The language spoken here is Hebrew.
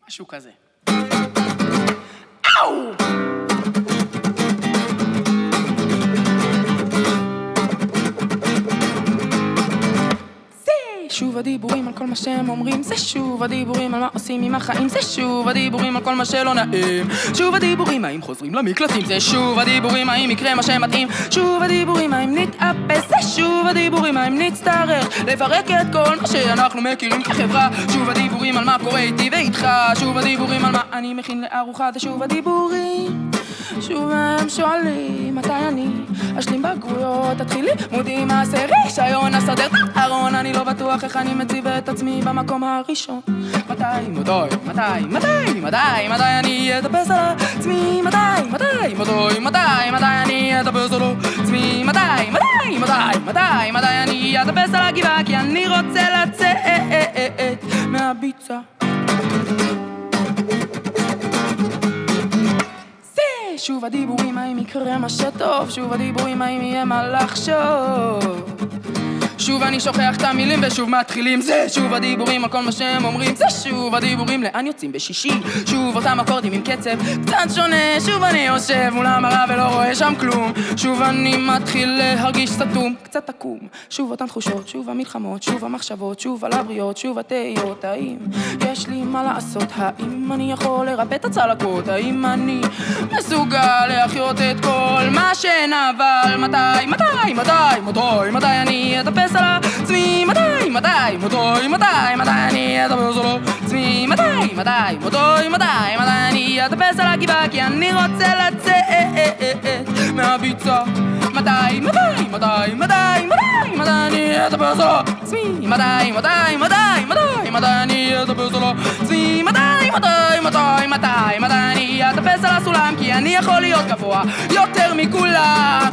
משהו כזה. שוב הדיבורים על כל מה שהם אומרים, זה שוב הדיבורים על מה עושים עם החיים, זה שוב הדיבורים על כל מה שלא נעים, שוב הדיבורים האם חוזרים למקלטים, זה שוב הדיבורים האם יקרה מה שמתאים, שוב הדיבורים האם נתאפס, זה שוב הדיבורים האם נצטרך לפרק את כל מה שאנחנו מכירים כחברה, שוב הדיבורים על מה קורה איתי ואיתך, שוב הדיבורים על מה אני מכין לארוחה, זה שוב הדיבורים, שוב הם שואלים מתי אני אשלים בגרויות, תתחיל לימודי מעשה רישיון, אסדר את הארון, אני לא בטוח איך אני מציב את עצמי במקום הראשון. מתי אני אטפס על עצמי, מתי אני אטפס על עצמי, מתי אני אטפס על הגבעה, כי אני רוצה לצאת מהביצה. שוב הדיבורים האם יקרה מה שטוב, שוב הדיבורים האם יהיה מה לחשוב, שוב אני שוכח את המילים ושוב מתחילים, זה שוב הדיבורים על כל מה שהם אומרים, זה שוב הדיבורים לאן יוצאים בשישי, שוב אותם אקורדים עם קצב קצת שונה, שוב אני יושב מול המראה ולא רואה שם כלום, שוב אני מתחיל להרגיש סתום, קצת עקום, שוב אותן תחושות, שוב המלחמות, שוב המחשבות, שוב על הבריות, שוב התהיות, האם יש לי מה לעשות, האם אני יכול לרפא את הצלקות, האם אני מסוגל להחיות את כל מה שנבל, מתי אני אטפס על עצמי, מתי אני אטפס על עצמי, מתי אני אטפס על הגבעה, כי אני רוצה לצאת מהביצה, מתי אני אטפס על עצמי, מתי אני אטפס על עצמי, מתי אני אטפס על הסולם, כי אני יכול להיות גבוה יותר מכולם.